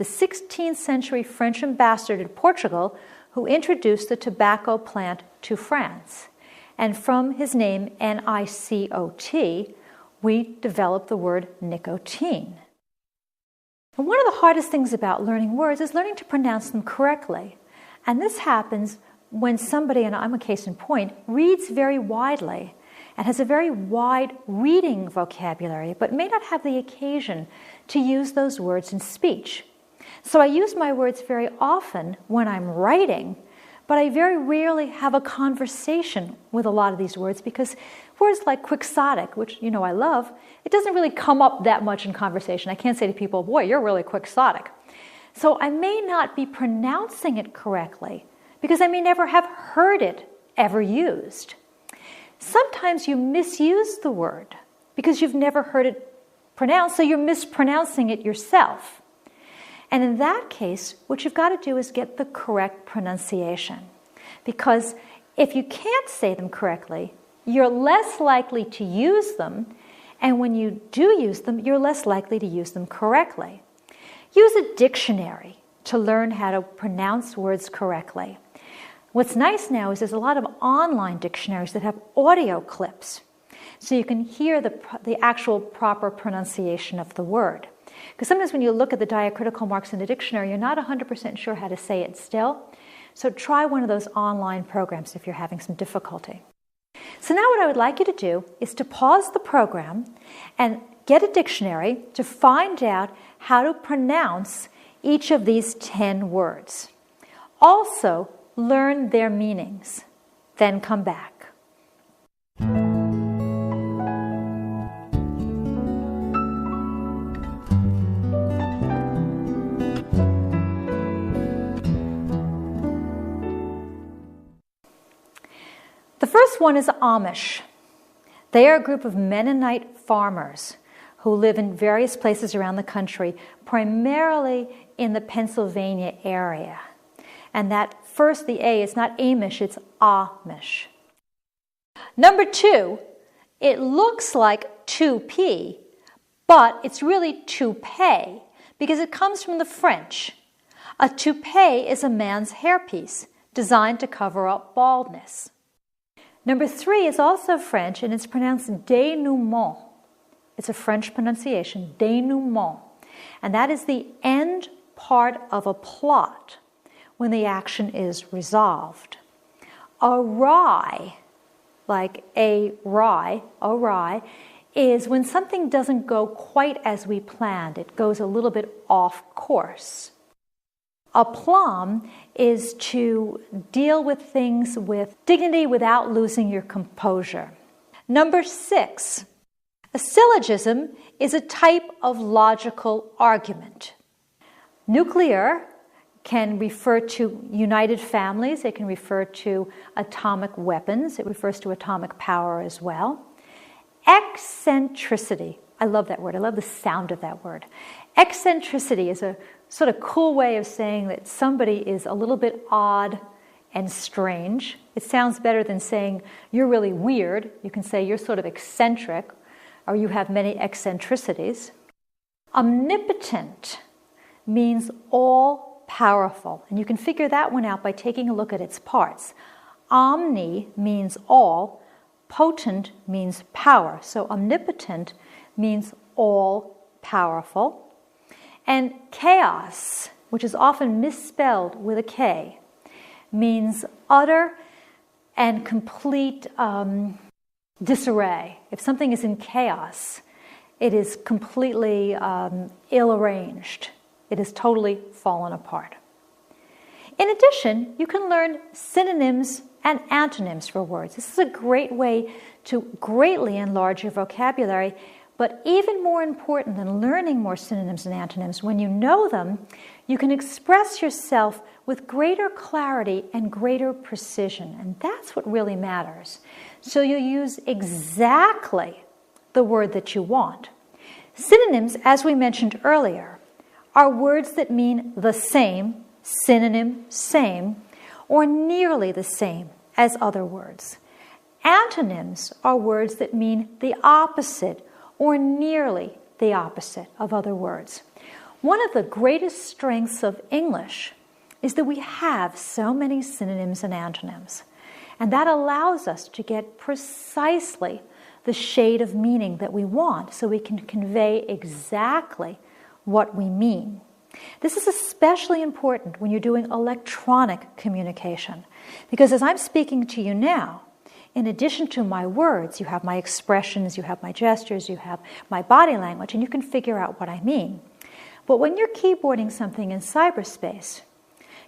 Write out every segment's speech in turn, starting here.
the 16th century French ambassador to Portugal who introduced the tobacco plant to France. And from his name, Nicot, we developed the word nicotine. And one of the hardest things about learning words is learning to pronounce them correctly. And this happens when somebody, and I'm a case in point, reads very widely and has a very wide reading vocabulary, but may not have the occasion to use those words in speech. So I use my words very often when I'm writing, but I very rarely have a conversation with a lot of these words because words like quixotic, which you know I love, it doesn't really come up that much in conversation. I can't say to people, boy, you're really quixotic. So I may not be pronouncing it correctly because I may never have heard it ever used. Sometimes you misuse the word because you've never heard it pronounced, so you're mispronouncing it yourself. And in that case, what you've got to do is get the correct pronunciation. Because if you can't say them correctly, you're less likely to use them, and when you do use them, you're less likely to use them correctly. Use a dictionary to learn how to pronounce words correctly. What's nice now is there's a lot of online dictionaries that have audio clips, so you can hear the actual proper pronunciation of the word. Because sometimes when you look at the diacritical marks in the dictionary, you're not 100% sure how to say it still. So try one of those online programs if you're having some difficulty. So now what I would like you to do is to pause the program and get a dictionary to find out how to pronounce each of these 10 words. Also, learn their meanings. Then come back. The first one is Amish. They are a group of Mennonite farmers who live in various places around the country, primarily in the Pennsylvania area. And that first, the A, is not Amish, it's Amish. Number 2, it looks like toupee, but it's really toupee because it comes from the French. A toupee is a man's hairpiece designed to cover up baldness. Number 3 is also French, and it's pronounced dénouement. It's a French pronunciation, dénouement. And that is the end part of a plot when the action is resolved. Awry, like awry, is when something doesn't go quite as we planned. It goes a little bit off course. Aplomb is to deal with things with dignity without losing your composure. Number 6, a syllogism is a type of logical argument. Nuclear can refer to united families. It can refer to atomic weapons. It refers to atomic power as well. Eccentricity. I love that word. I love the sound of that word. Eccentricity is a sort of cool way of saying that somebody is a little bit odd and strange. It sounds better than saying you're really weird. You can say you're sort of eccentric, or you have many eccentricities. Omnipotent means all powerful, and you can figure that one out by taking a look at its parts. Omni means all, potent means power. So omnipotent means all powerful. And chaos, which is often misspelled with a K, means utter and complete disarray. If something is in chaos, it is completely ill-arranged. It has totally fallen apart. In addition, you can learn synonyms and antonyms for words. This is a great way to greatly enlarge your vocabulary. But even more important than learning more synonyms and antonyms, when you know them, you can express yourself with greater clarity and greater precision. And that's what really matters. So you use exactly the word that you want. Synonyms, as we mentioned earlier, are words that mean the same, synonym, same, or nearly the same as other words. Antonyms are words that mean the opposite or nearly the opposite of other words. One of the greatest strengths of English is that we have so many synonyms and antonyms. And that allows us to get precisely the shade of meaning that we want so we can convey exactly what we mean. This is especially important when you're doing electronic communication, because as I'm speaking to you now, in addition to my words, you have my expressions, you have my gestures, you have my body language, and you can figure out what I mean. But when you're keyboarding something in cyberspace,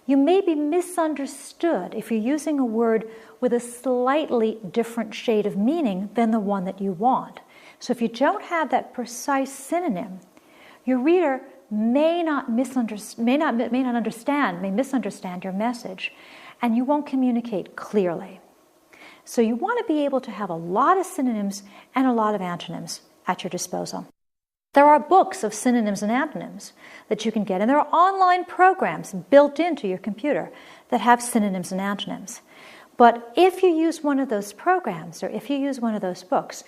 you may be misunderstood if you're using a word with a slightly different shade of meaning than the one that you want. So if you don't have that precise synonym, your reader may misunderstand your message, and you won't communicate clearly. So you want to be able to have a lot of synonyms and a lot of antonyms at your disposal. There are books of synonyms and antonyms that you can get, and there are online programs built into your computer that have synonyms and antonyms. But if you use one of those programs or if you use one of those books,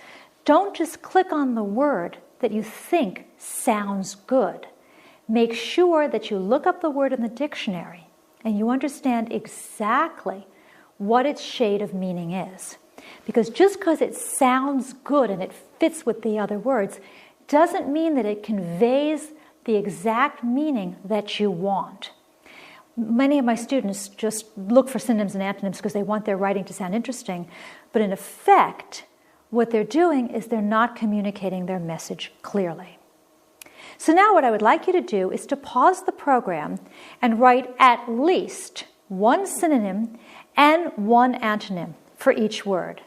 don't just click on the word that you think sounds good. Make sure that you look up the word in the dictionary and you understand exactly what its shade of meaning is. Because just because it sounds good and it fits with the other words doesn't mean that it conveys the exact meaning that you want. Many of my students just look for synonyms and antonyms because they want their writing to sound interesting, but in effect, what they're doing is they're not communicating their message clearly. So now what I would like you to do is to pause the program and write at least one synonym and one antonym for each word.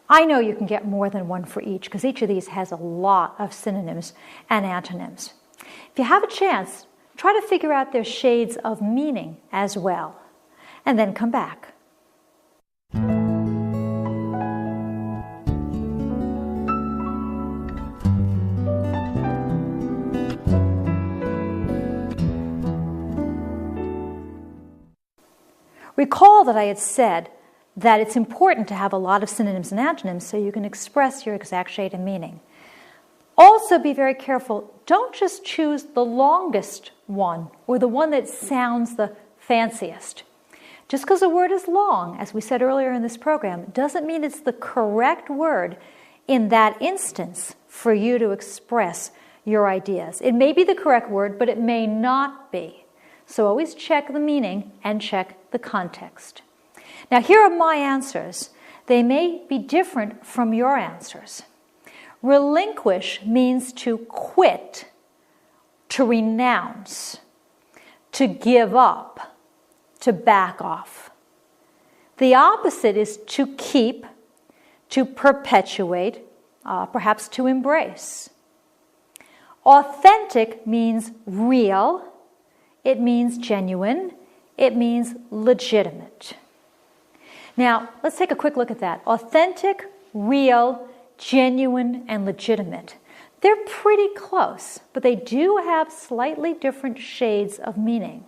I know you can get more than one for each because each of these has a lot of synonyms and antonyms. If you have a chance, try to figure out their shades of meaning as well, and then come back. Recall that I had said that it's important to have a lot of synonyms and antonyms so you can express your exact shade of meaning. Also be very careful. Don't just choose the longest one or the one that sounds the fanciest. Just because a word is long, as we said earlier in this program, doesn't mean it's the correct word in that instance for you to express your ideas. It may be the correct word, but it may not be. So always check the meaning and check the context. Now here are my answers. They may be different from your answers. Relinquish means to quit, to renounce, to give up, to back off. The opposite is to keep, to perpetuate, perhaps to embrace. Authentic means real, it means genuine, it means legitimate. Now, let's take a quick look at that. Authentic, real, genuine, and legitimate. They're pretty close, but they do have slightly different shades of meaning.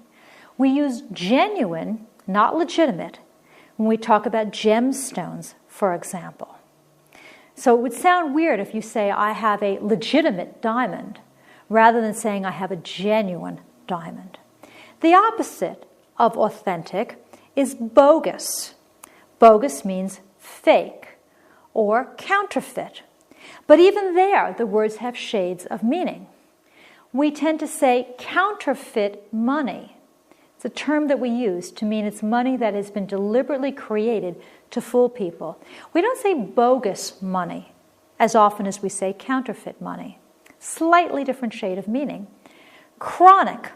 We use genuine, not legitimate, when we talk about gemstones, for example. So it would sound weird if you say, I have a legitimate diamond, rather than saying, I have a genuine diamond. The opposite of authentic is bogus. Bogus means fake or counterfeit. But even there, the words have shades of meaning. We tend to say counterfeit money. It's a term that we use to mean it's money that has been deliberately created to fool people. We don't say bogus money as often as we say counterfeit money. Slightly different shade of meaning. Chronic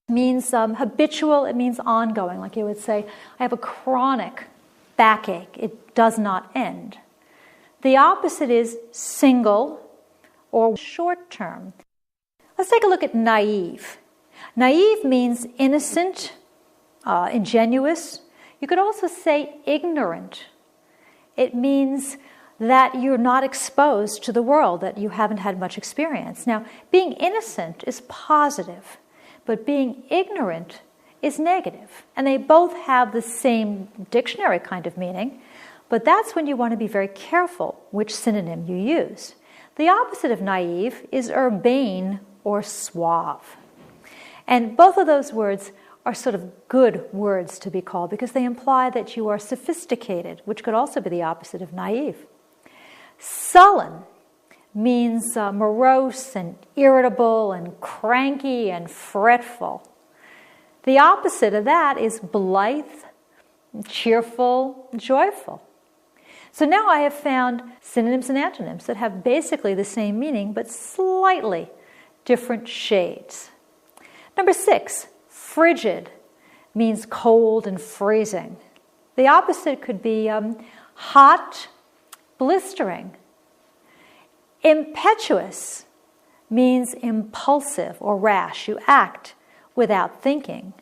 means habitual, it means ongoing. Like you would say, I have a chronic backache. It does not end. The opposite is single or short term. Let's take a look at naive. Naive means innocent, ingenuous. You could also say ignorant. It means that you're not exposed to the world, that you haven't had much experience. Now, being innocent is positive, but being ignorant is negative. And they both have the same dictionary kind of meaning, but that's when you want to be very careful which synonym you use. The opposite of naive is urbane or suave. And both of those words are sort of good words to be called because they imply that you are sophisticated, which could also be the opposite of naive. Sullen means morose and irritable and cranky and fretful. The opposite of that is blithe, cheerful, joyful. So now I have found synonyms and antonyms that have basically the same meaning but slightly different shades. Number 6, frigid means cold and freezing. The opposite could be hot, blistering. Impetuous means impulsive or rash. You act without thinking.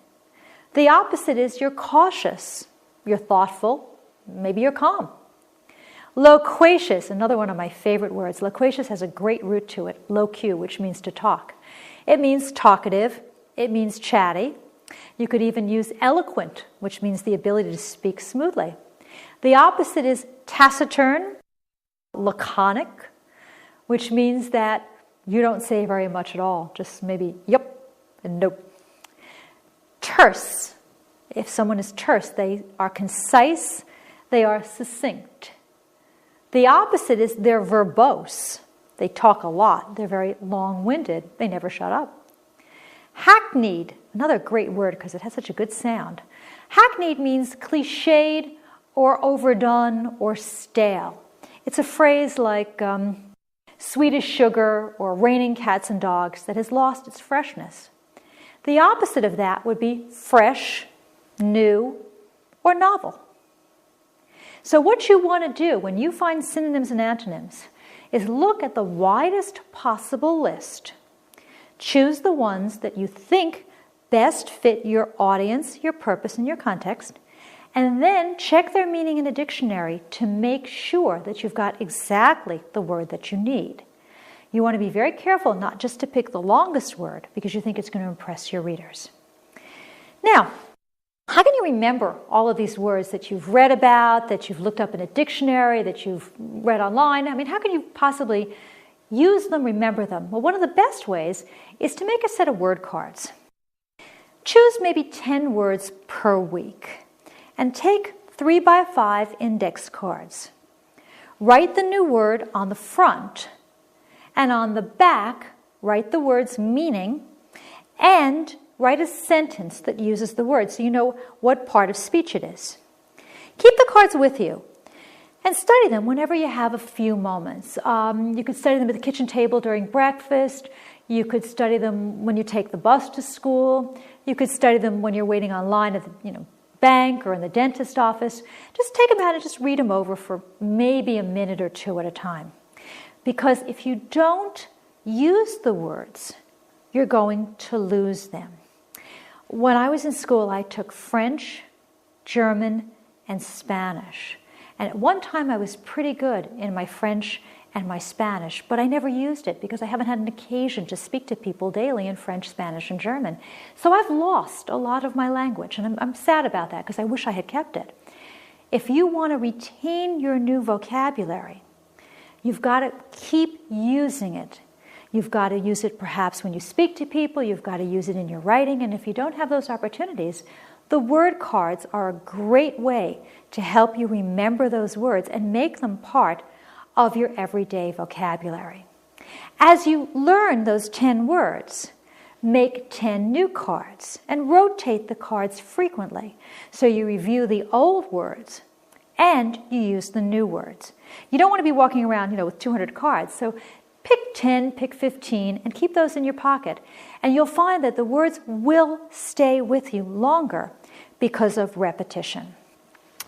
The opposite is you're cautious, you're thoughtful, maybe you're calm. Loquacious, another one of my favorite words. Loquacious has a great root to it, loque, which means to talk. It means talkative, it means chatty. You could even use eloquent, which means the ability to speak smoothly. The opposite is taciturn, laconic, which means that you don't say very much at all, just maybe yep and nope. Terse. If someone is terse, they are concise, they are succinct. The opposite is they're verbose. They talk a lot, they're very long-winded, they never shut up. Hackneyed, another great word because it has such a good sound. Hackneyed means cliched or overdone or stale. It's a phrase like sweet as sugar or raining cats and dogs that has lost its freshness. The opposite of that would be fresh, new, or novel. So what you want to do when you find synonyms and antonyms is look at the widest possible list. Choose the ones that you think best fit your audience, your purpose, and your context, and then check their meaning in a dictionary to make sure that you've got exactly the word that you need. You want to be very careful not just to pick the longest word because you think it's going to impress your readers. Now, how can you remember all of these words that you've read about, that you've looked up in a dictionary, that you've read online? I mean, how can you possibly use them, remember them? Well, one of the best ways is to make a set of word cards. Choose maybe 10 words per week and take 3x5 index cards. Write the new word on the front, and on the back, write the word's meaning and write a sentence that uses the word so you know what part of speech it is. Keep the cards with you and study them whenever you have a few moments. You could study them at the kitchen table during breakfast. You could study them when you take the bus to school. You could study them when you're waiting online at the bank or in the dentist office. Just take them out and just read them over for maybe a minute or two at a time. Because if you don't use the words, you're going to lose them. When I was in school, I took French, German, and Spanish. And at one time, I was pretty good in my French and my Spanish, but I never used it because I haven't had an occasion to speak to people daily in French, Spanish, and German. So I've lost a lot of my language, and I'm sad about that because I wish I had kept it. If you want to retain your new vocabulary, you've got to keep using it. You've got to use it perhaps when you speak to people. You've got to use it in your writing. And if you don't have those opportunities, the word cards are a great way to help you remember those words and make them part of your everyday vocabulary. As you learn those 10 words, make 10 new cards and rotate the cards frequently so you review the old words and you use the new words. You don't want to be walking around, with 200 cards. So pick 10, pick 15, and keep those in your pocket. And you'll find that the words will stay with you longer because of repetition.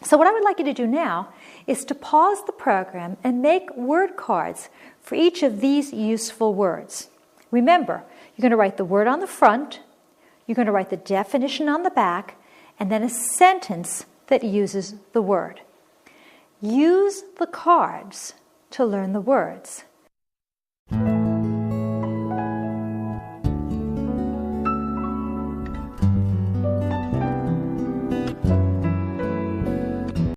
So what I would like you to do now is to pause the program and make word cards for each of these useful words. Remember, you're going to write the word on the front, you're going to write the definition on the back, and then a sentence that uses the word. Use the cards to learn the words.